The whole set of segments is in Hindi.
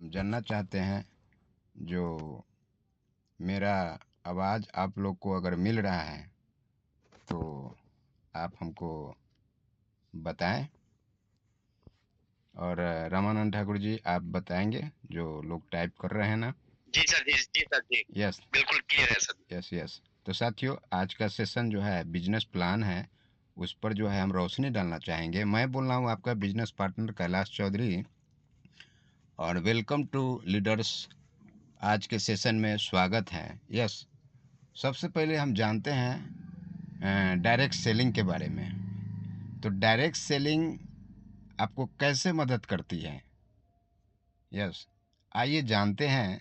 जानना चाहते हैं, जो मेरा आवाज़ आप लोग को अगर मिल रहा है तो आप हमको बताएं। और रामानंद ठाकुर जी, आप बताएंगे जो लोग टाइप कर रहे हैं ना। जी सर, जी सर, जी यस। बिल्कुल क्लियर है सर। Yes yes. तो साथियों, आज का सेशन जो है बिजनेस प्लान है, उस पर जो है हम रोशनी डालना चाहेंगे। मैं बोल रहा हूँ आपका बिजनेस पार्टनर कैलाश चौधरी, और वेलकम टू लीडर्स। आज के सेशन में स्वागत है। यस। सबसे पहले हम जानते हैं डायरेक्ट सेलिंग के बारे में। तो डायरेक्ट सेलिंग आपको कैसे मदद करती है? यस, आइए जानते हैं।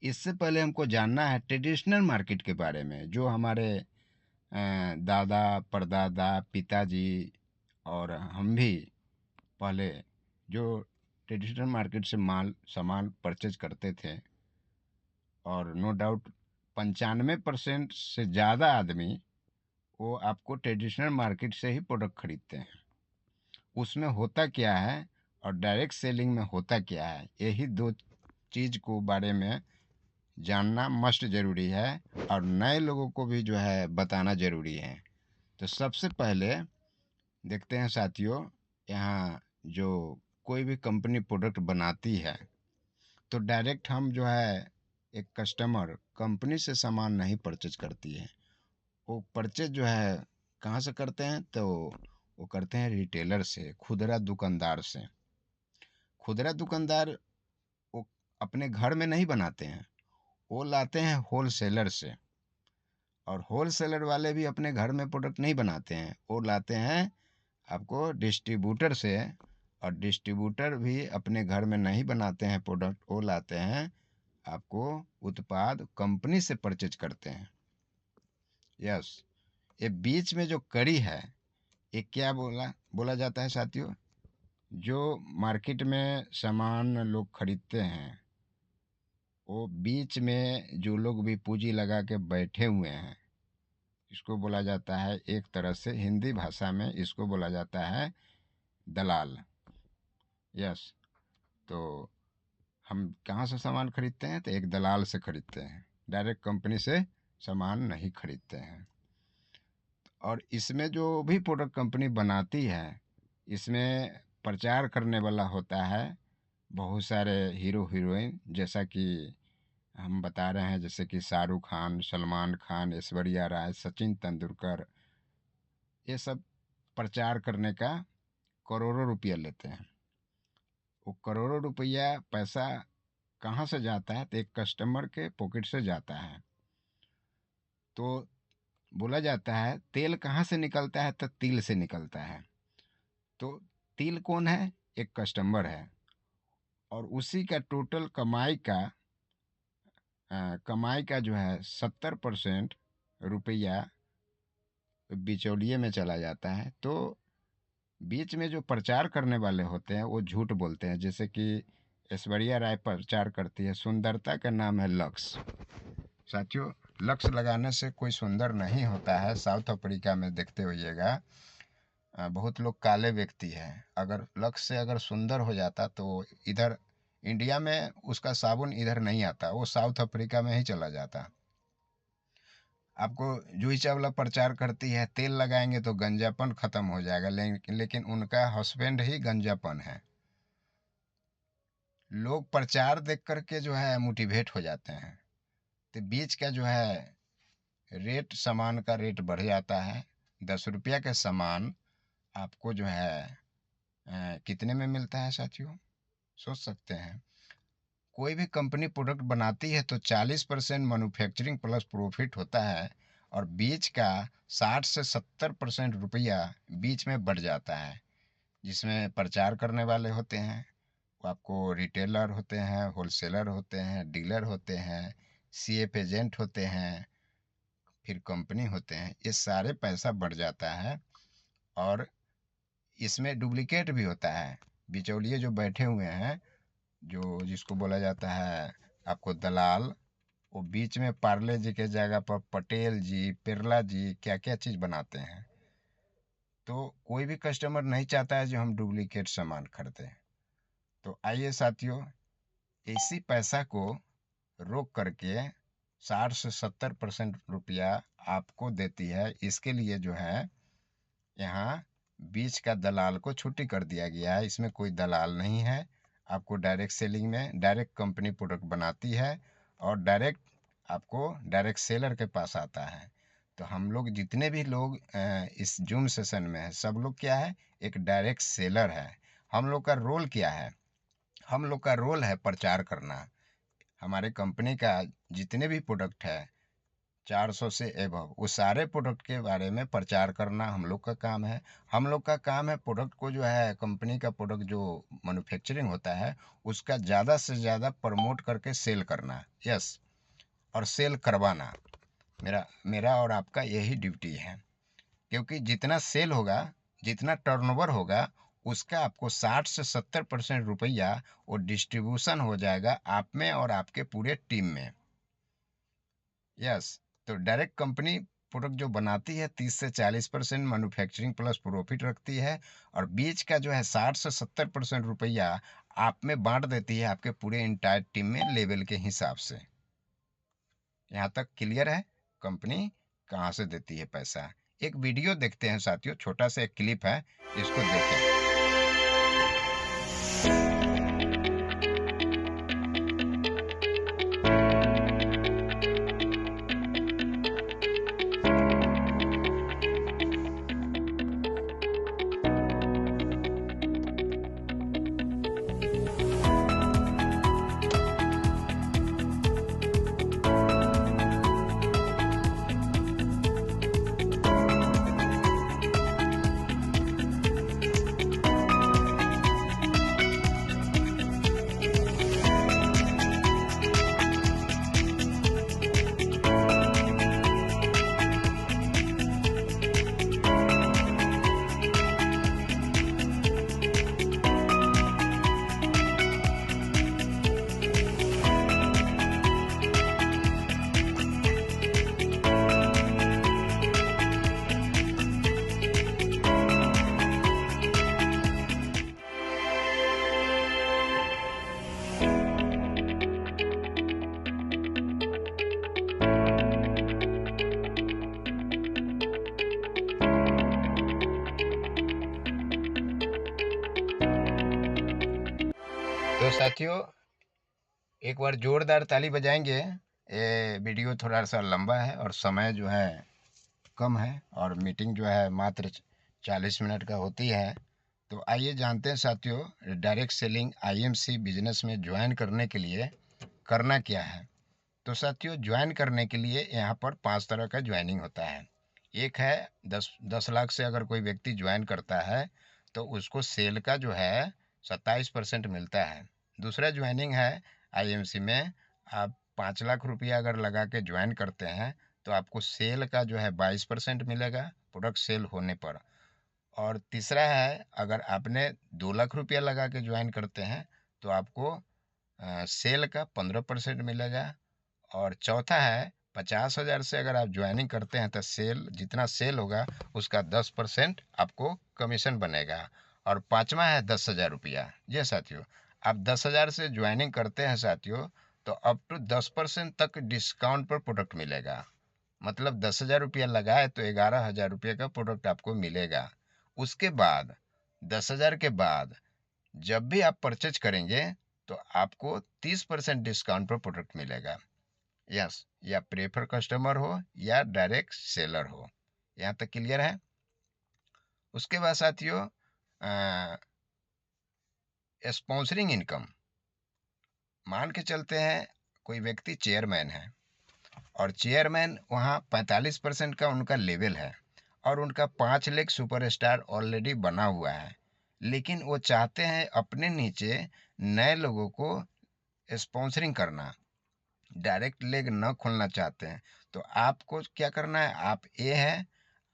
इससे पहले हमको जानना है ट्रेडिशनल मार्केट के बारे में, जो हमारे दादा परदादा पिताजी और हम भी पहले जो ट्रेडिशनल मार्केट से माल सामान परचेज करते थे। और नो डाउट 95% से ज़्यादा आदमी वो आपको ट्रेडिशनल मार्केट से ही प्रोडक्ट खरीदते हैं। उसमें होता क्या है और डायरेक्ट सेलिंग में होता क्या है, यही दो चीज़ को बारे में जानना मस्ट ज़रूरी है, और नए लोगों को भी जो है बताना ज़रूरी है। तो सबसे पहले देखते हैं साथियों, यहाँ जो कोई भी कंपनी प्रोडक्ट बनाती है, तो डायरेक्ट हम जो है एक कस्टमर कंपनी से सामान नहीं परचेज करती है। वो परचेज जो है कहाँ से करते हैं, तो वो करते हैं रिटेलर से, खुदरा दुकानदार से। खुदरा दुकानदार वो अपने घर में नहीं बनाते हैं, वो लाते हैं होल सेलर से। और होल सेलर वाले भी अपने घर में प्रोडक्ट नहीं बनाते हैं, वो लाते हैं आपको डिस्ट्रीब्यूटर से। और डिस्ट्रीब्यूटर भी अपने घर में नहीं बनाते हैं प्रोडक्ट, वो लाते हैं आपको उत्पाद कंपनी से परचेज करते हैं। यस। ये बीच में जो कड़ी है, ये क्या बोला बोला जाता है साथियों? जो मार्केट में सामान लोग खरीदते हैं, वो बीच में जो लोग भी पूंजी लगा के बैठे हुए हैं, इसको बोला जाता है, एक तरह से हिंदी भाषा में इसको बोला जाता है दलाल। यस। तो हम कहाँ से सामान खरीदते हैं, तो एक दलाल से खरीदते हैं, डायरेक्ट कंपनी से सामान नहीं खरीदते हैं। और इसमें जो भी प्रोडक्ट कंपनी बनाती है, इसमें प्रचार करने वाला होता है बहुत सारे हीरो हीरोइन, जैसा कि हम बता रहे हैं, जैसे कि शाहरुख खान, सलमान खान, ऐश्वर्या राय, सचिन तेंदुलकर। ये सब प्रचार करने का करोड़ों रुपया लेते हैं। वो करोड़ों रुपया पैसा कहाँ से जाता है, तो एक कस्टमर के पॉकेट से जाता है। तो बोला जाता है तेल कहाँ से निकलता है, तो तिल से निकलता है। तो तिल कौन है? एक कस्टमर है। और उसी का टोटल कमाई का जो है 70% रुपया बिचौलिए में चला जाता है। तो बीच में जो प्रचार करने वाले होते हैं वो झूठ बोलते हैं, जैसे कि ऐश्वर्या राय प्रचार करती है, सुंदरता का नाम है लक्स। साथियों, लक्स लगाने से कोई सुंदर नहीं होता है। साउथ अफ्रीका में देखते होइएगा, बहुत लोग काले व्यक्ति हैं, अगर लक्स से अगर सुंदर हो जाता तो इधर इंडिया में उसका साबुन इधर नहीं आता, वो साउथ अफ्रीका में ही चला जाता। आपको जूही चावला प्रचार करती है तेल लगाएंगे तो गंजापन खत्म हो जाएगा, लेकिन उनका हस्बैंड ही गंजापन है। लोग प्रचार देख करके जो है मोटिवेट हो जाते हैं। तो बीच का जो है रेट, सामान का रेट बढ़ जाता है। 10 रुपया का सामान आपको जो है कितने में मिलता है साथियों? सोच सकते हैं। कोई भी कंपनी प्रोडक्ट बनाती है तो 40% मैन्युफैक्चरिंग प्लस प्रॉफिट होता है, और बीच का 60 से 70% रुपया बीच में बढ़ जाता है, जिसमें प्रचार करने वाले होते हैं। वो आपको रिटेलर होते हैं, होलसेलर होते हैं, डीलर होते हैं, सीएफ एजेंट होते हैं, फिर कंपनी होते हैं। ये सारे पैसा बढ़ जाता है। और इसमें डुप्लीकेट भी होता है। बिचौलिए जो बैठे हुए हैं, जो जिसको बोला जाता है आपको दलाल, वो बीच में पार्ले जी के जगह पर पटेल जी, बिरला जी क्या क्या चीज़ बनाते हैं। तो कोई भी कस्टमर नहीं चाहता है जो हम डुप्लीकेट सामान खरीदें। तो आइए साथियों, इसी पैसा को रोक करके 60 से 70% रुपया आपको देती है। इसके लिए जो है यहाँ बीच का दलाल को छुट्टी कर दिया गया है। इसमें कोई दलाल नहीं है। आपको डायरेक्ट सेलिंग में डायरेक्ट कंपनी प्रोडक्ट बनाती है और डायरेक्ट आपको डायरेक्ट सेलर के पास आता है। तो हम लोग जितने भी लोग इस जूम सेशन में है, सब लोग क्या है, एक डायरेक्ट सेलर है। हम लोग का रोल क्या है? हम लोग का रोल है प्रचार करना। हमारे कंपनी का जितने भी प्रोडक्ट है 400 से एबव, वो सारे प्रोडक्ट के बारे में प्रचार करना हम लोग का काम है। हम लोग का काम है प्रोडक्ट को जो है, कंपनी का प्रोडक्ट जो मैन्युफैक्चरिंग होता है उसका ज़्यादा से ज़्यादा प्रमोट करके सेल करना। यस, और सेल करवाना मेरा मेरा और आपका यही ड्यूटी है। क्योंकि जितना सेल होगा, जितना टर्नओवर होगा, उसका आपको 60 से 70% रुपया वो डिस्ट्रीब्यूशन हो जाएगा आप में और आपके पूरे टीम में। यस, तो डायरेक्ट कंपनी प्रोडक्ट जो बनाती है 30 से 40% मैन्युफैक्चरिंग प्लस प्रॉफिट रखती है, और बीच का जो है 60 से 70% रुपया आप में बांट देती है आपके पूरे इंटायर टीम में लेवल के हिसाब से। यहाँ तक क्लियर है? कंपनी कहाँ से देती है पैसा? एक वीडियो देखते हैं साथियों, छोटा सा एक क्लिप है, इसको देखें। तो साथियों, एक बार जोरदार ताली बजाएंगे। ये वीडियो थोड़ा सा लंबा है और समय जो है कम है, और मीटिंग जो है मात्र 40 मिनट का होती है। तो आइए जानते हैं साथियों, डायरेक्ट सेलिंग आईएमसी बिजनेस में ज्वाइन करने के लिए करना क्या है। तो साथियों, ज्वाइन करने के लिए यहाँ पर 5 तरह का ज्वाइनिंग होता है। एक है 10 लाख से अगर कोई व्यक्ति ज्वाइन करता है तो उसको सेल का जो है 27% मिलता है। दूसरा ज्वाइनिंग है आईएमसी में, आप 5 लाख रुपया अगर लगा के ज्वाइन करते हैं तो आपको सेल का जो है 22% मिलेगा प्रोडक्ट सेल होने पर। और तीसरा है, अगर आपने 2 लाख रुपया लगा के ज्वाइन करते हैं तो आपको सेल का 15% मिलेगा। और चौथा है, 50,000 से अगर आप ज्वाइनिंग करते हैं तो सेल, जितना सेल होगा उसका 10% आपको कमीशन बनेगा। और पांचवा है 10,000 रुपया। जी साथियों, आप 10,000 से ज्वाइनिंग करते हैं साथियों तो अप टू 10% तक डिस्काउंट पर प्रोडक्ट मिलेगा। मतलब 10,000 रुपया लगाए तो 11,000 रुपये का प्रोडक्ट आपको मिलेगा। उसके बाद 10,000 के बाद जब भी आप परचेज करेंगे तो आपको 30% डिस्काउंट पर प्रोडक्ट मिलेगा। यस, या प्रेफर कस्टमर हो या डायरेक्ट सेलर हो। यहाँ तक क्लियर है? उसके बाद साथियों, स्पॉन्सरिंग इनकम। मान के चलते हैं कोई व्यक्ति चेयरमैन है, और चेयरमैन वहाँ 45% का उनका लेवल है, और उनका 5 लाख सुपरस्टार ऑलरेडी बना हुआ है। लेकिन वो चाहते हैं अपने नीचे नए लोगों को स्पॉन्सरिंग करना, डायरेक्ट लेग न खोलना चाहते हैं। तो आपको क्या करना है, आप ए है,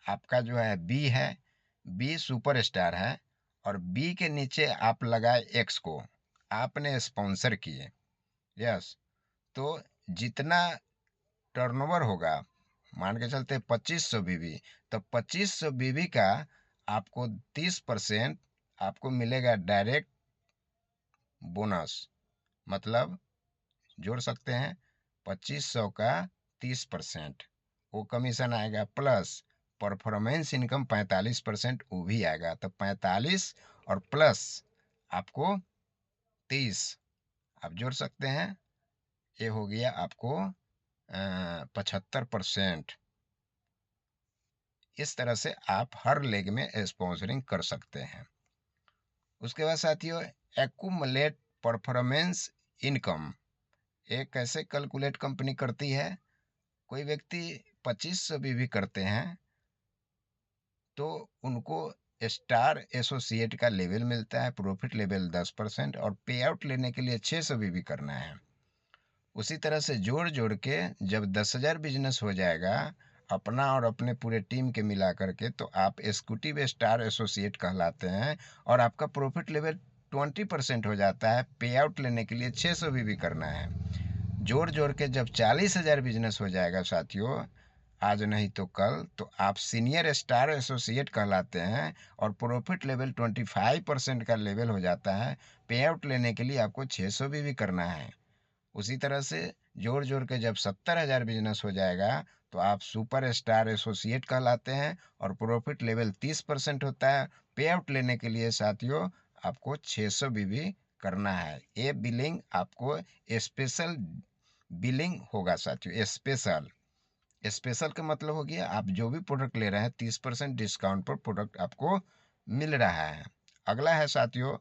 आपका जो है बी है, बी सुपर स्टार है, और बी के नीचे आप लगाए एक्स को, आपने स्पॉन्सर किए। यस, तो जितना टर्नओवर होगा, मान के चलते 2500 बीबी, तो 2500 बीबी का आपको 30% आपको मिलेगा डायरेक्ट बोनस। मतलब जोड़ सकते हैं 2500 का 30%, वो कमीशन आएगा, प्लस परफॉर्मेंस इनकम 45%, वो भी आएगा। तो 45 और प्लस आपको 30 आप जोड़ सकते हैं, ये हो गया आपको 75%। इस तरह से आप हर लेग में स्पॉन्सरिंग कर सकते हैं। उसके बाद साथियों, एक्यूमुलेट परफॉर्मेंस इनकम, ये कैसे कैलकुलेट कंपनी करती है? कोई व्यक्ति 2500 भी करते हैं तो उनको स्टार एसोसिएट का लेवल मिलता है, प्रॉफिट लेवल 10%, और पे आउट लेने के लिए 600 भी करना है। उसी तरह से जोड़ जोड़ के जब 10,000 बिजनेस हो जाएगा अपना और अपने पूरे टीम के मिला करके, तो आप एग्जीक्यूटिव स्टार एसोसिएट कहलाते हैं, और आपका प्रॉफिट लेवल 20% हो जाता है। पे आउट लेने के लिए 600 भी करना है। जोड़ जोड़ के जब 40,000 बिजनेस हो जाएगा साथियों, आज नहीं तो कल, तो आप सीनियर स्टार एसोसिएट कहलाते हैं, और प्रॉफिट लेवल 25% का लेवल हो जाता है। पे आउट लेने के लिए आपको 600 भी करना है। उसी तरह से जोड़ जोड़ के जब 70,000 बिजनेस हो जाएगा तो आप सुपर स्टार एसोसिएट कहलाते हैं, और प्रॉफिट लेवल 30% होता है। पे आउट लेने के लिए साथियों आपको 600 भी करना है। ये बिलिंग आपको स्पेशल बिलिंग होगा साथियों। स्पेशल, स्पेशल का मतलब हो गया आप जो भी प्रोडक्ट ले रहे हैं 30% डिस्काउंट पर प्रोडक्ट आपको मिल रहा है। अगला है साथियों,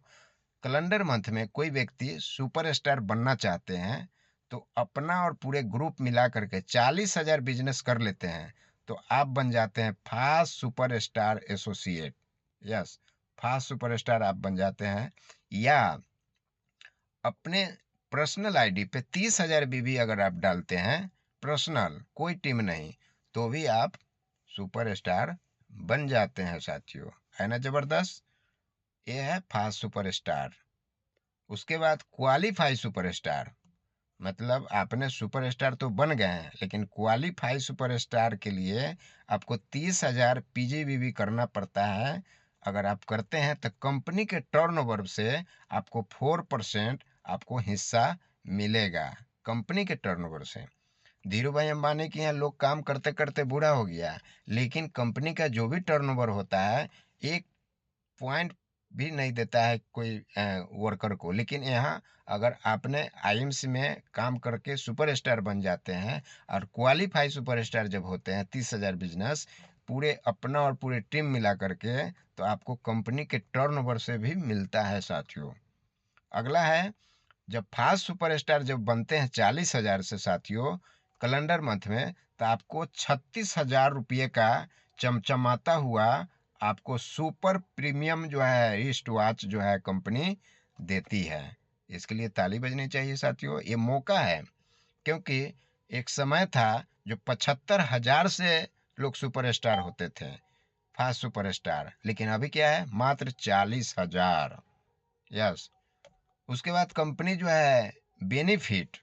कैलेंडर मंथ में कोई व्यक्ति सुपरस्टार बनना चाहते हैं तो अपना और पूरे ग्रुप मिला करके 40,000 बिजनेस कर लेते हैं, तो आप बन जाते हैं fast superstar associate. Yes, fast superstar आप बन जाते हैं। या अपने पर्सनल आईडी पे 30,000 बीबी अगर आप डालते हैं, पर्सनल, कोई टीम नहीं, तो भी आप सुपरस्टार बन जाते हैं साथियों। है ना जबरदस्त? ये है फास्ट सुपरस्टार। उसके बाद क्वालिफाई सुपरस्टार, मतलब आपने सुपरस्टार तो बन गए हैं, लेकिन क्वालिफाई सुपरस्टार के लिए आपको 30,000 पीजीबीवी करना पड़ता है। अगर आप करते हैं तो कंपनी के टर्नओवर से आपको 4% आपको हिस्सा मिलेगा, कंपनी के टर्नओवर से। धीरू भाई अंबानी के यहाँ लोग काम करते करते बूढ़ा हो गया, लेकिन कंपनी का जो भी टर्नओवर होता है 1 पॉइंट भी नहीं देता है कोई वर्कर को। लेकिन यहाँ अगर आपने आईएमसी में काम करके सुपरस्टार बन जाते हैं, और क्वालिफाई सुपरस्टार जब होते हैं 30,000 बिजनेस पूरे अपना और पूरे टीम मिला करके, तो आपको कंपनी के टर्नओवर से भी मिलता है साथियों। अगला है, जब फास्ट सुपरस्टार जब बनते हैं 40,000 से साथियों कैलेंडर मंथ में, तो आपको 36,000 रुपये का चमचमाता हुआ आपको सुपर प्रीमियम जो है रिस्ट वॉच जो है कंपनी देती है। इसके लिए ताली बजनी चाहिए साथियों। ये मौका है, क्योंकि एक समय था जो 75,000 से लोग सुपरस्टार होते थे, फास्ट सुपरस्टार, लेकिन अभी क्या है, मात्र 40,000। यस। उसके बाद कंपनी जो है बेनिफिट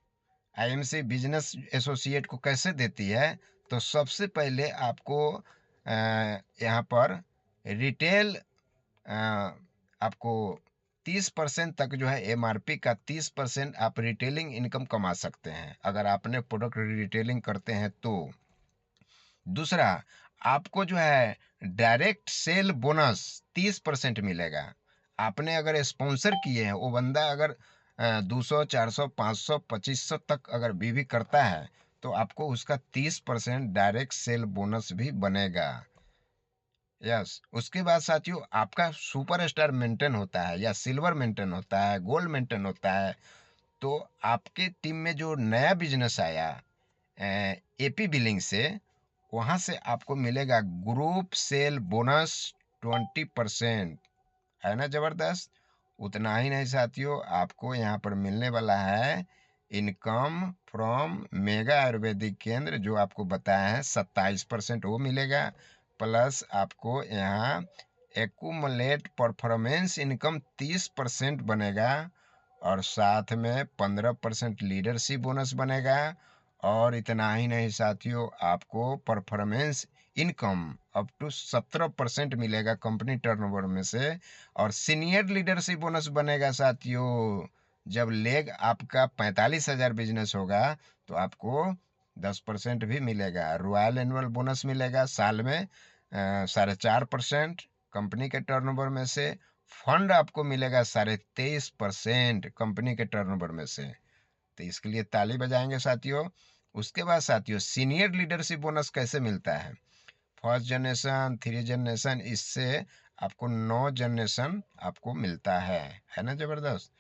आईएमसी बिजनेस एसोसिएट को कैसे देती है? तो सबसे पहले आपको यहाँ पर रिटेल आपको 30% तक जो है, एमआरपी का 30% आप रिटेलिंग इनकम कमा सकते हैं अगर आपने प्रोडक्ट रिटेलिंग करते हैं तो। दूसरा, आपको जो है डायरेक्ट सेल बोनस 30% मिलेगा। आपने अगर स्पॉन्सर किए हैं, वो बंदा अगर 200, 400, 500, 2500 तक अगर बीवी करता है, तो आपको उसका 30% डायरेक्ट सेल बोनस भी बनेगा। यस। उसके बाद साथियों आपका सुपर स्टार मेंटेन होता है, या सिल्वर मेंटेन होता है, गोल्ड मेंटेन होता है, तो आपके टीम में जो नया बिजनेस आया एपी बिलिंग से, वहां से आपको मिलेगा ग्रुप सेल बोनस 20%। है ना जबरदस्त? उतना ही नहीं साथियों, आपको यहाँ पर मिलने वाला है इनकम फ्रॉम मेगा आयुर्वेदिक केंद्र, जो आपको बताया है 27% वो मिलेगा। प्लस आपको यहाँ एक्यूमुलेट परफॉर्मेंस इनकम 30% बनेगा, और साथ में 15% लीडरशिप बोनस बनेगा। और इतना ही नहीं साथियों, आपको परफॉर्मेंस इनकम अप टू 17% मिलेगा कंपनी टर्नओवर में से, और सीनियर लीडरशिप बोनस बनेगा साथियों जब लेग आपका 45,000 बिजनेस होगा तो आपको 10% भी मिलेगा। रॉयल एनुअल बोनस मिलेगा साल में 4.5% कंपनी के टर्नओवर में से। फंड आपको मिलेगा 23.5% कंपनी के टर्नओवर में से। तो इसके लिए ताली बजाएंगे साथियों। उसके बाद साथियों, सीनियर लीडरशिप बोनस कैसे मिलता है? फर्स्ट जनरेशन, 3 जनरेशन, इससे आपको 9 जनरेशन आपको मिलता है ना। जबरदस्त।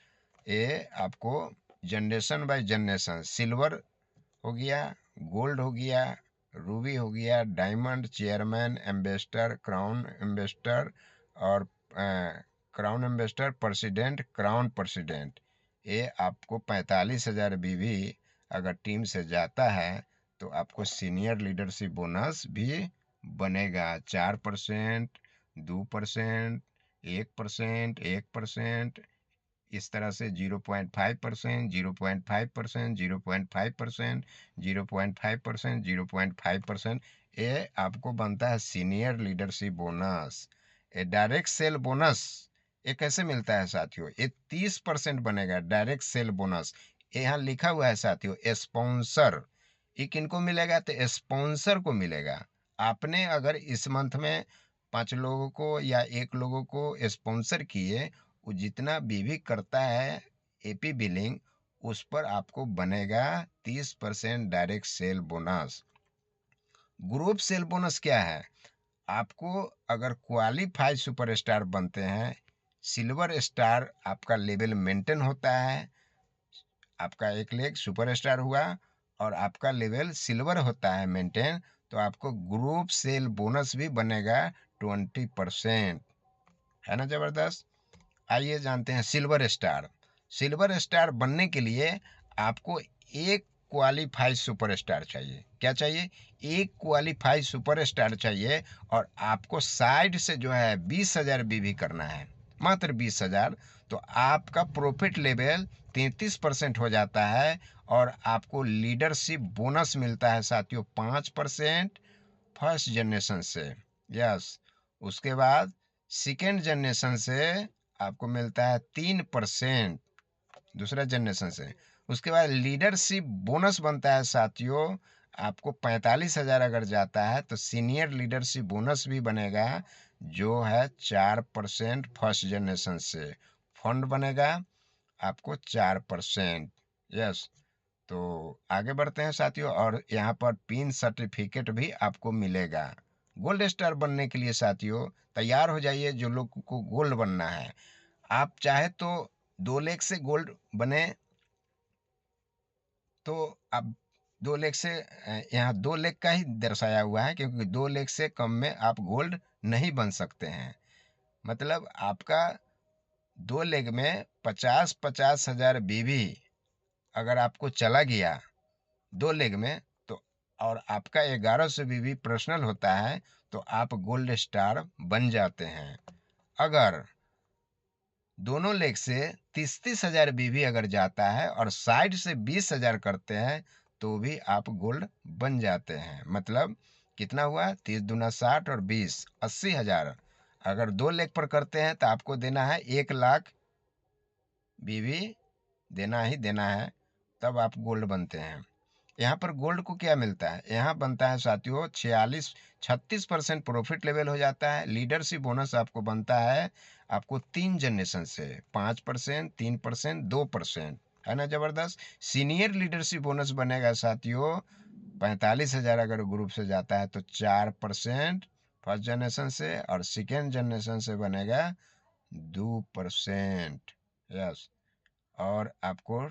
ये आपको जनरेशन बाय जनरेशन, सिल्वर हो गया, गोल्ड हो गया, रूबी हो गया, diamond, chairman, ambassador, crown ambassador और crown ambassador, president, crown president. ये आपको 45,000 बीवी अगर टीम से जाता है तो आपको सीनियर लीडरशिप बोनस भी बनेगा। 4%, 2%, 1%, 1%, इस तरह से 0.5%, 0.5%, 0.5%, 0.5%, 0.5%, ये आपको बनता है सीनियर लीडरशिप बोनस। ये डायरेक्ट सेल बोनस ये कैसे मिलता है साथियों? ये 30% बनेगा डायरेक्ट सेल बोनस। यहाँ लिखा हुआ है साथियों स्पॉन्सर। ये किनको मिलेगा? तो स्पॉन्सर को मिलेगा। आपने अगर इस मंथ में 5 लोगों को या 1 लोगों को स्पॉन्सर किए, वो जितना भी करता है एपी बिलिंग, उस पर आपको बनेगा 30% direct cell bonus. Group cell bonus क्या है? आपको अगर क्वालिफाइड सुपरस्टार बनते हैं, सिल्वर स्टार आपका लेवल मेंटेन होता है, आपका एक लेग सुपरस्टार हुआ और आपका लेवल सिल्वर होता है मेंटेन, तो आपको ग्रुप सेल बोनस भी बनेगा 20%, है ना। जबरदस्त। आइए जानते हैं सिल्वर स्टार। सिल्वर स्टार बनने के लिए आपको एक क्वालिफाइड सुपरस्टार चाहिए। क्या चाहिए? एक क्वालिफाइड सुपरस्टार चाहिए। और आपको साइड से जो है 20,000 बीवी करना है, मात्र 20,000। तो आपका प्रॉफिट लेवल 33% हो जाता है और आपको लीडरशिप बोनस मिलता है साथियों 5% फर्स्ट जनरेशन से। यस। उसके बाद सेकेंड जनरेशन से आपको मिलता है 3% दूसरा जनरेशन से। उसके बाद लीडरशिप बोनस बनता है साथियों आपको 45,000 अगर जाता है तो सीनियर लीडरशिप बोनस भी बनेगा, जो है 4% फर्स्ट जनरेशन से। फंड बनेगा आपको 4%। यस। तो आगे बढ़ते हैं साथियों, और यहाँ पर पिन सर्टिफिकेट भी आपको मिलेगा। गोल्ड स्टार बनने के लिए साथियों तैयार हो जाइए। जो लोग को गोल्ड बनना है, आप चाहे तो 2 लेख से गोल्ड बने तो आप 2 लेख से यहाँ 2 लेख का ही दर्शाया हुआ है, क्योंकि 2 लेख से कम में आप गोल्ड नहीं बन सकते हैं। मतलब आपका 2 लेग में 50,000 बीवी अगर आपको चला गया 2 लेग में, तो और आपका 1100 बीवी पर्सनल होता है, तो आप गोल्ड स्टार बन जाते हैं। अगर दोनों लेग से 30,000 बीवी अगर जाता है और साइड से 20,000 करते हैं, तो भी आप गोल्ड बन जाते हैं। मतलब कितना हुआ? 30 दूना 60 और 20 80,000। अगर 2 लेग पर करते हैं तो आपको देना है 1,00,000 बीवी, देना ही देना है, तब आप गोल्ड बनते हैं। यहाँ पर गोल्ड को क्या मिलता है? यहाँ बनता है साथियों 36% प्रॉफिट लेवल हो जाता है। लीडरशिप बोनस आपको बनता है आपको 3 जनरेशन से 5%, 3%, 2%, है ना। जबरदस्त। सीनियर लीडरशिप बोनस बनेगा साथियों 45,000 अगर ग्रुप से जाता है तो 4% फर्स्ट जनरेशन से, और सेकेंड जनरेशन से बनेगा 2%। यस। और आपको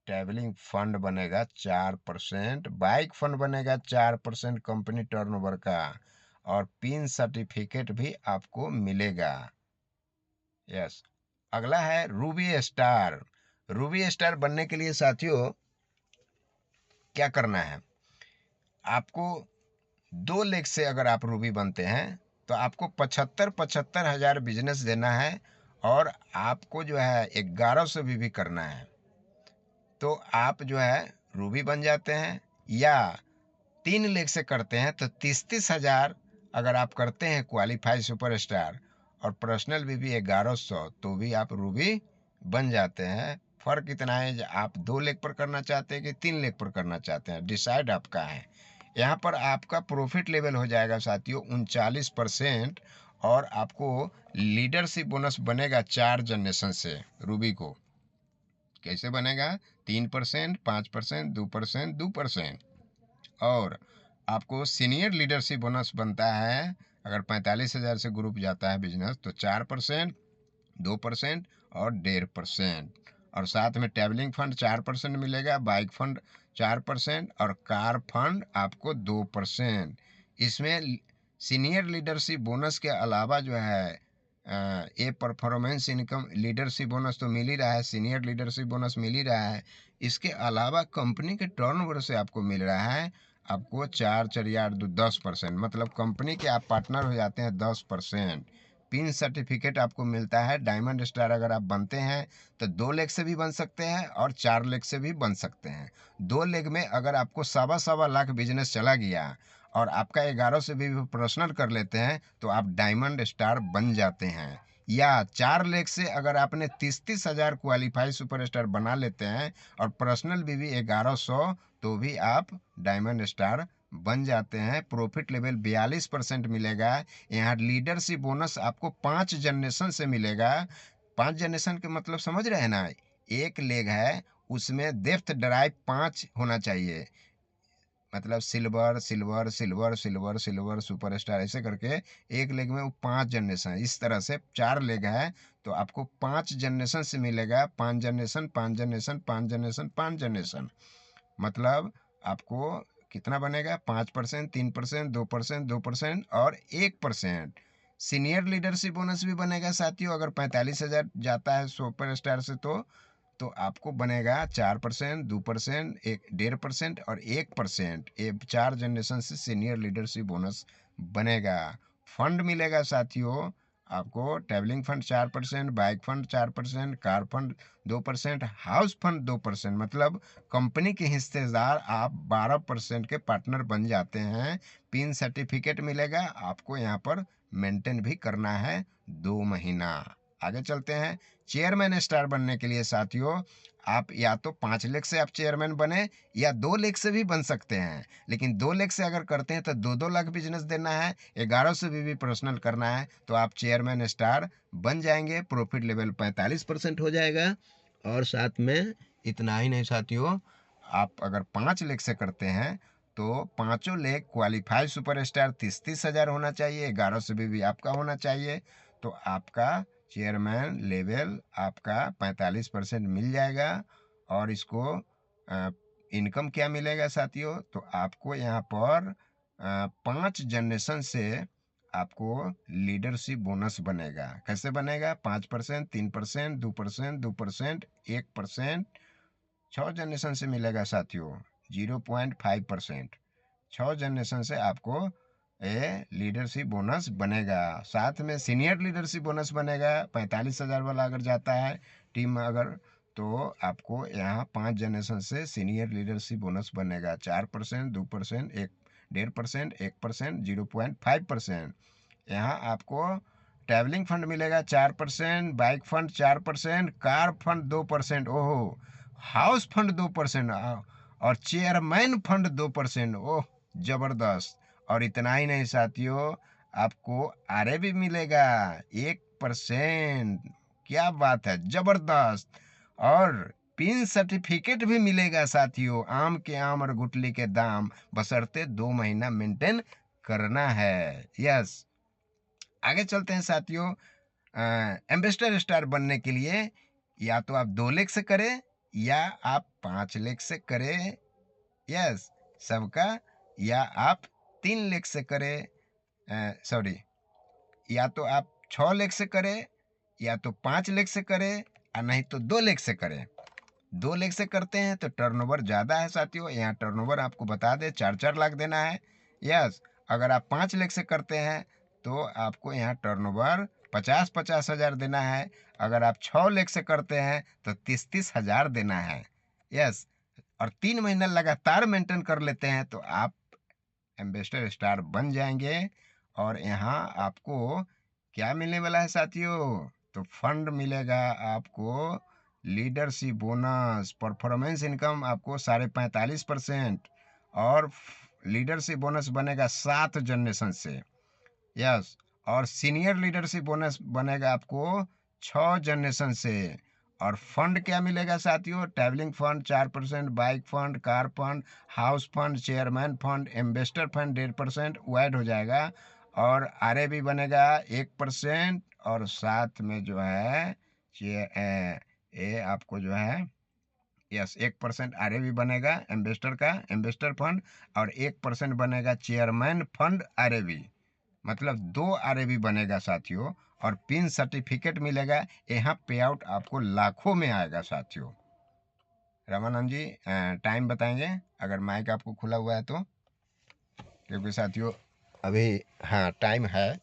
ट्रैवलिंग फंड बनेगा 4%, बाइक फंड बनेगा 4% कंपनी टर्नओवर का, और पिन सर्टिफिकेट भी आपको मिलेगा। यस। अगला है रूबी स्टार। रूबी स्टार बनने के लिए साथियों क्या करना है? आपको 2 लेग से अगर आप रूबी बनते हैं तो आपको 75,000 बिजनेस देना है, और आपको जो है 1100 भी करना है, तो आप जो है रूबी बन जाते हैं। या 3 लेग से करते हैं तो 30,000 अगर आप करते हैं क्वालिफाइड सुपरस्टार और पर्सनल भी 1100, तो भी आप रूबी बन जाते हैं फ़र्क इतना है आप 2 लेग पर करना चाहते हैं कि 3 लेग पर करना चाहते हैं, डिसाइड आपका है। यहाँ पर आपका प्रॉफिट लेवल हो जाएगा साथियों 39%, और आपको लीडरशिप बोनस बनेगा 4 जनरेशन से रूबी को। कैसे बनेगा? 3%, 5%, 2%, 2%। और आपको सीनियर लीडरशिप बोनस बनता है, अगर 45,000 से ग्रुप जाता है बिजनेस तो 4%, 2% और 1.5%। और साथ में ट्रैवलिंग फंड 4% मिलेगा, बाइक फंड 4% और कार फंड आपको 2%। इसमें सीनियर लीडरशिप बोनस के अलावा जो है ये परफॉर्मेंस इनकम लीडरशिप बोनस तो मिल ही रहा है, सीनियर लीडरशिप बोनस मिल ही रहा है। इसके अलावा कंपनी के टर्नओवर से आपको मिल रहा है आपको 4 4 8 2 10%, मतलब कंपनी के आप पार्टनर हो जाते हैं 10%। पिन सर्टिफिकेट आपको मिलता है। डायमंड स्टार अगर आप बनते हैं तो 2 लेग से भी बन सकते हैं और 4 लेग से भी बन सकते हैं। 2 लेग में अगर आपको सवा लाख बिजनेस चला गया और आपका 11 से भी पर्सनल कर लेते हैं तो आप डायमंड स्टार बन जाते हैं। या 4 लेग से अगर आपने 30-30 हज़ार क्वालिफाई सुपरस्टार बना लेते हैं और पर्सनल भी 1100, तो भी आप डायमंड स्टार बन जाते हैं। प्रॉफिट लेवल 42% मिलेगा। यहाँ लीडरशिप बोनस आपको 5 जनरेशन से मिलेगा। 5 जनरेशन के मतलब समझ रहे हैं ना? एक लेग है उसमें डेप्थ ड्राइव 5 होना चाहिए, मतलब silver silver silver silver silver superstar ऐसे करके एक लेग में वो 5 जनरेशन, इस तरह से 4 लेग है तो आपको 5 जनरेशन से मिलेगा। 5 जनरेशन 5 जनरेशन 5 जनरेशन 5 जनरेशन, मतलब आपको कितना बनेगा? 5%, 3%, 2%, 2% और 1%। सीनियर लीडरशिप बोनस भी बनेगा साथियों। अगर 45,000 जाता है सुपर स्टार से तो आपको बनेगा 4%, 2%, 1.5% और 1%। ये 4 जनरेशन से सीनियर लीडरशिप बोनस बनेगा। फंड मिलेगा साथियों आपको। Travelling fund 4%, bike fund 4%, car fund 2%, house fund 2%, मतलब कंपनी के हिस्सेदार आप 12% के पार्टनर बन जाते हैं। पिन सर्टिफिकेट मिलेगा आपको, यहाँ पर मेंटेन भी करना है 2 महीना। आगे चलते हैं। चेयरमैन स्टार बनने के लिए साथियों आप या तो 5 लेग से आप चेयरमैन बने या 2 लेग से भी बन सकते हैं, लेकिन 2 लेग से अगर करते हैं तो 2-2 लाख बिजनेस देना है, 11 से भी पर्सनल करना है तो आप चेयरमैन स्टार बन जाएंगे। प्रॉफिट लेवल 45% हो जाएगा। और साथ में इतना ही नहीं साथियों, आप अगर 5 लेग से करते हैं तो पाँचों लेग क्वालिफाइड सुपरस्टार 30-30 हज़ार होना चाहिए, 11 से भी आपका होना चाहिए, तो आपका चेयरमैन लेवल आपका 45% मिल जाएगा। और इसको इनकम क्या मिलेगा साथियों? तो आपको यहाँ पर 5 जनरेशन से आपको लीडरशिप बोनस बनेगा। कैसे बनेगा? 5%, 3%, 2%, 2%, 1%, 6 जनरेशन से मिलेगा साथियों 0.5%। 6 जनरेशन से आपको ये लीडरशिप बोनस बनेगा। साथ में सीनियर लीडरशिप बोनस बनेगा 45,000 वाला अगर जाता है टीम में अगर, तो आपको यहाँ 5 जनरेशन से सीनियर लीडरशिप बोनस बनेगा 4%, 2%, 1.5%, 1%, 0.5%। यहाँ आपको ट्रैवलिंग फंड मिलेगा 4%, बाइक फंड 4%, कार फंड 2%, ओहो, हाउस फंड 2%, और चेयरमैन फंड 2%, ओह जबरदस्त। और इतना ही नहीं साथियों, आपको आरए भी मिलेगा 1%। क्या बात है, जबरदस्त। और पिन सर्टिफिकेट भी मिलेगा साथियों। आम के आम और गुटली के दाम, बशर्ते 2 महीना मेंटेन करना है। यस, आगे चलते हैं साथियों। एम्बेसडर स्टार बनने के लिए या तो आप 2 लेग से करें या आप 5 लेग से करें। यस, सबका। या आप 3 लेग से करें, सॉरी, या तो आप 6 लेग से करें या तो 5 लेग से करें, और नहीं तो 2 लेग से करें। 2 लेग से करते हैं तो टर्नओवर ज़्यादा है साथियों। यहाँ टर्नओवर आपको बता दें 4-4 लाख देना है। यस, अगर आप 5 लेग से करते हैं तो आपको यहाँ टर्नओवर 50-50 हज़ार देना है। अगर आप 6 लेग से करते हैं तो 30-30 हज़ार देना है। यस, और 3 महीना लगातार मेंटेन कर लेते हैं तो आप एम्बेसडर स्टार बन जाएंगे। और यहाँ आपको क्या मिलने वाला है साथियों? तो फंड मिलेगा आपको लीडरशिप बोनस, परफॉर्मेंस इनकम आपको 45.5%, और लीडरशिप बोनस बनेगा 7 जनरेशन से। यस, और सीनियर लीडरशिप बोनस बनेगा आपको 6 जनरेशन से। और फंड क्या मिलेगा साथियों? Travelling fund 4%, bike fund, car fund, house fund, chairman fund, investor fund 1.5% वो ऐड हो जाएगा। और RAB बनेगा 1%, और साथ में जो है ये आपको जो है, यस, 1% RAB बनेगा इन्वेस्टर का, इन्वेस्टर फंड, और 1% बनेगा चेयरमैन फंड RAB। मतलब 2 RAB बनेगा साथियों, और पिन सर्टिफिकेट मिलेगा। यहाँ पे आउट आपको लाखों में आएगा साथियों। रामानंद जी टाइम बताएंगे अगर माइक आपको खुला हुआ है तो, क्योंकि साथियों अभी, हाँ, टाइम है।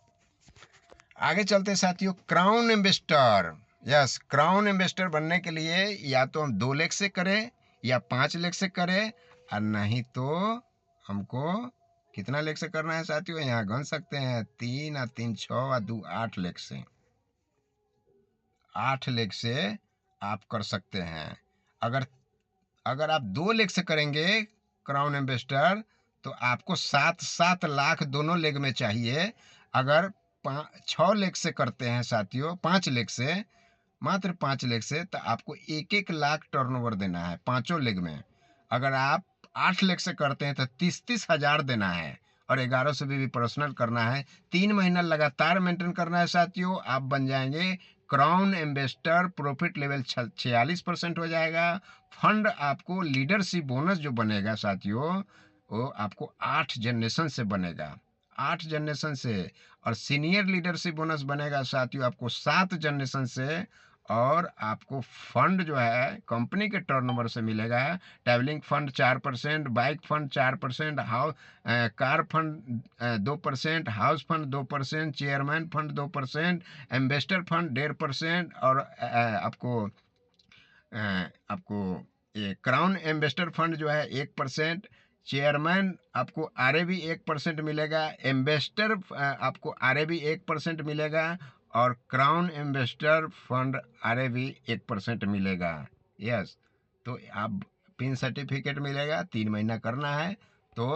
आगे चलते साथियों, crown investor. Yes, crown investor बनने के लिए या तो हम 2 लाख से करें या 5 लाख से करें, और नहीं तो हमको कितना लाख से करना है साथियों? यहाँ गन सकते हैं, 3 और 3 6 और 2 8 लाख से। 8 लाख से आप कर सकते हैं। अगर अगर आप 2 लाख से करेंगे क्राउन इन्वेस्टर, तो आपको 7 लाख दोनों लेग में चाहिए। अगर 6 लाख से करते हैं साथियों, 5 लाख से, मात्र 5 लाख से, तो आपको 1 लाख टर्नओवर देना है पांचों लेग में। अगर आप 8 लाख से करते हैं तो 30 हजार देना है, और 11 से भी पर्सनल करना है। 3 महीना लगातार मेंटेन करना है साथियों। आप बन जाएंगे क्राउन इन्वेस्टर। प्रॉफिट लेवल 46% हो जाएगा। फंड आपको लीडरशिप बोनस जो बनेगा साथियों, वो आपको 8 जनरेशन से बनेगा, 8 जनरेशन से। और सीनियर लीडरशिप बोनस बनेगा साथियों आपको 7 जनरेशन से। और आपको फंड जो है कंपनी के टर्नओवर से मिलेगा। Travelling fund 4%, bike fund 4%, car fund 2%, house fund 2%, chairman fund 2%, investor fund 1.5%, और आपको ये क्राउन इन्वेस्टर फंड जो है 1%। चेयरमैन आपको RAB 1% मिलेगा, इन्वेस्टर आपको RAB 1% मिलेगा, और क्राउन इन्वेस्टर फंड RAB 1% मिलेगा। यस, तो आप पिन सर्टिफिकेट मिलेगा। 3 महीना करना है तो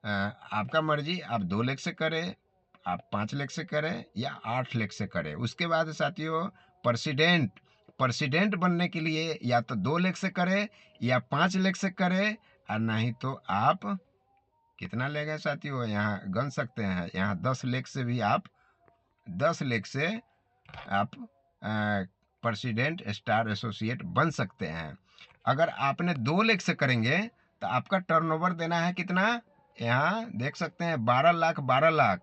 आपका मर्जी, आप 2 लाख से करें, आप 5 लाख से करें, या 8 लाख से करें। उसके बाद साथियों, प्रेसिडेंट प्रेसिडेंट बनने के लिए या तो 2 लाख से करें या 5 लाख से करें, और नहीं तो आप कितना लेंगे साथियों? यहाँ गन सकते हैं, यहाँ 10 लाख से भी आप, 10 लाख से आप प्रेसिडेंट स्टार एसोसिएट बन सकते हैं। अगर आपने 2 लाख से करेंगे तो आपका टर्नओवर देना है कितना? यहाँ देख सकते हैं 12 लाख, 12 लाख।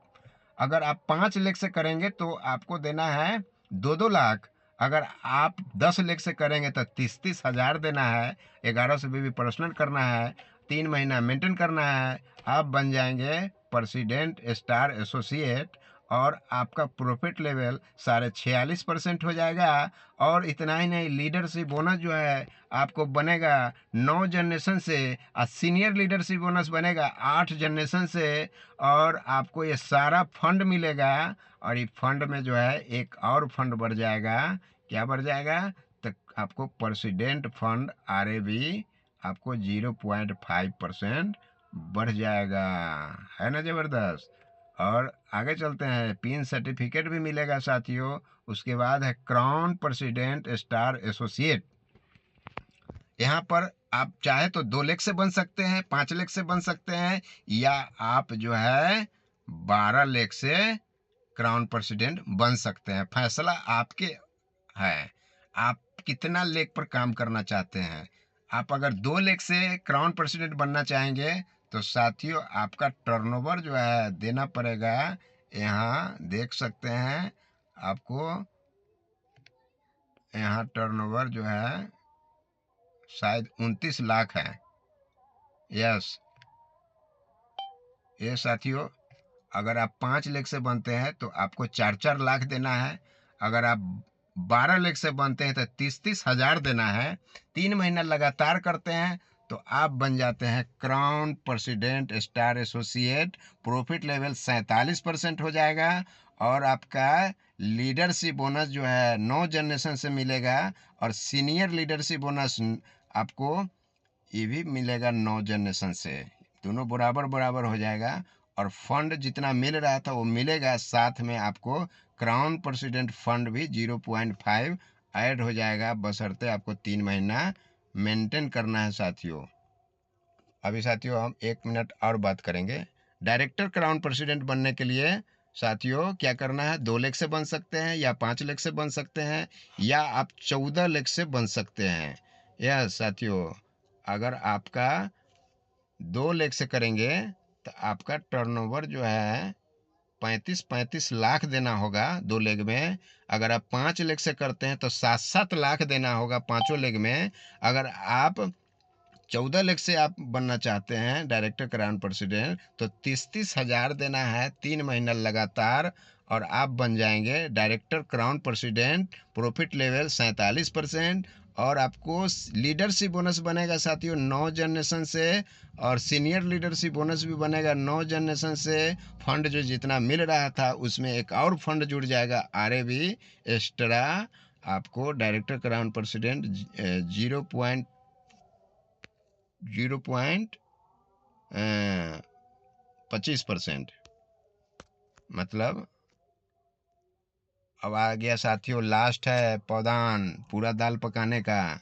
अगर आप 5 लाख से करेंगे तो आपको देना है 2-2 लाख। अगर आप 10 लाख से करेंगे तो 30-30 हजार देना है। 11 से भी पर्सनल करना है, 3 महीना मेंटेन करना है। आप बन जाएंगे प्रेसिडेंट स्टार एसोसिएट, और आपका प्रॉफिट लेवल 46.5% हो जाएगा। और इतना ही नहीं, लीडरशिप बोनस जो है आपको बनेगा 9 जनरेशन से, और सीनियर लीडरशिप बोनस बनेगा 8 जनरेशन से। और आपको ये सारा फंड मिलेगा। और ये फंड में जो है एक और फंड बढ़ जाएगा। क्या बढ़ जाएगा? तो आपको प्रेसिडेंट फंड RAB आपको 0.5% बढ़ जाएगा। है ना जबरदस्त? और आगे चलते हैं, पिन सर्टिफिकेट भी मिलेगा साथियों। उसके बाद है क्राउन प्रेसिडेंट स्टार एसोसिएट। यहाँ पर आप चाहे तो 2 लाख से बन सकते हैं, 5 लाख से बन सकते हैं, या आप जो है 12 लाख से क्राउन प्रेसिडेंट बन सकते हैं। फैसला आपके है, आप कितना लेख पर काम करना चाहते हैं। आप अगर 2 लाख से क्राउन प्रेसिडेंट बनना चाहेंगे तो साथियों आपका टर्नओवर जो है देना पड़ेगा। यहाँ देख सकते हैं आपको, यहाँ टर्नओवर जो है शायद 29 लाख है। यस, ये साथियों अगर आप 5 लाख से बनते हैं तो आपको 4-4 लाख देना है। अगर आप 12 लाख से बनते हैं तो 30-30 हजार देना है। 3 महीना लगातार करते हैं तो आप बन जाते हैं crown president star associate. Profit level 47% हो जाएगा, और आपका लीडरशिप बोनस जो है 9 जनरेशन से मिलेगा, और सीनियर लीडरशिप बोनस आपको ये भी मिलेगा 9 जनरेशन से। दोनों बराबर बराबर हो जाएगा, और फंड जितना मिल रहा था वो मिलेगा, साथ में आपको क्राउन प्रेसिडेंट फंड भी 0.5 ऐड हो जाएगा, बशर्ते आपको 3 महीना मेंटेन करना है साथियों। अभी साथियों हम 1 मिनट और बात करेंगे। डायरेक्टर क्राउन प्रेसिडेंट बनने के लिए साथियों क्या करना है? 2 लाख से बन सकते हैं, या 5 लाख से बन सकते हैं, या आप 14 लाख से बन सकते हैं। यह साथियों, अगर आपका 2 लाख से करेंगे तो आपका टर्नओवर जो है 35 लाख देना होगा 2 लेग में। अगर आप 5 लेग से करते हैं तो 7 लाख देना होगा 5 लेग में। अगर आप 14 लाख से आप बनना चाहते हैं डायरेक्टर क्राउन प्रेसिडेंट, तो 30 हज़ार देना है 3 महीना लगातार, और आप बन जाएंगे director crown president. Profit level 47%, और आपको लीडरशिप बोनस बनेगा साथियों 9 जनरेशन से, और सीनियर लीडरशिप बोनस भी बनेगा 9 जनरेशन से। फंड जो जितना मिल रहा था उसमें एक और फंड जुड़ जाएगा, आर भी एक्स्ट्रा। आपको डायरेक्टर क्राउन प्रेसिडेंट 0.25%, मतलब अब आ गया साथियों, लास्ट है पौधान पूरा दाल पकाने का।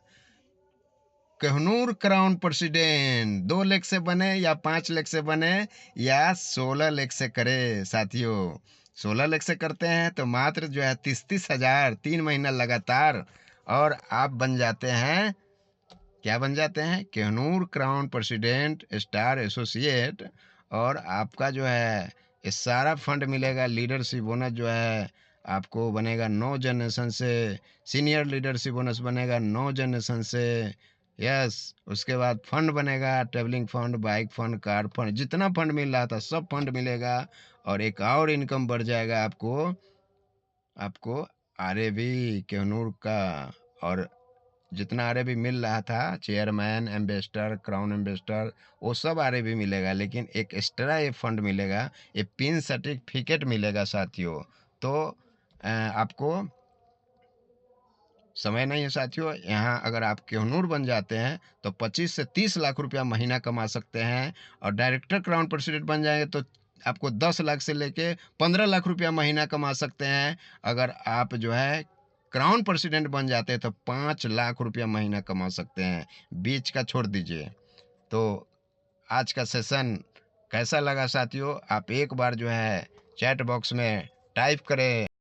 कोहिनूर क्राउन प्रेसिडेंट 2 लाख से बने, या 5 लाख से बने, या 16 लाख से करे साथियों। 16 लाख से करते हैं तो मात्र जो है 30 हज़ार 3 महीना लगातार, और आप बन जाते हैं, क्या बन जाते हैं? Kohinoor crown president star associate. और आपका जो है ये सारा फंड मिलेगा। लीडरशिप बोनस जो है आपको बनेगा 9 जनरेशन से, सीनियर लीडरशिप बोनस बनेगा 9 जनरेशन से। यस, उसके बाद फंड बनेगा, travelling fund, bike fund, car fund, जितना फंड मिल रहा था सब फंड मिलेगा, और एक और इनकम बढ़ जाएगा आपको। आपको आरे भी कोहिनूर का, और जितना आरे भी मिल रहा था, चेयरमैन, एम्बेसडर, क्राउन एम्बेसडर, वो सब आरे भी मिलेगा, लेकिन एक एक्स्ट्रा ये फंड मिलेगा, ये पिन सर्टिफिकेट मिलेगा साथियों। तो आपको समय नहीं है साथियों, यहाँ अगर आप कोहिनूर बन जाते हैं तो 25 से 30 लाख रुपया महीना कमा सकते हैं, और डायरेक्टर क्राउन प्रेसिडेंट बन जाएंगे तो आपको 10 लाख से लेके 15 लाख रुपया महीना कमा सकते हैं। अगर आप जो है क्राउन प्रेसिडेंट बन जाते हैं तो 5 लाख रुपया महीना कमा सकते हैं। बीच का छोड़ दीजिए। तो आज का सेशन कैसा लगा साथियों? आप एक बार जो है चैट बॉक्स में टाइप करें।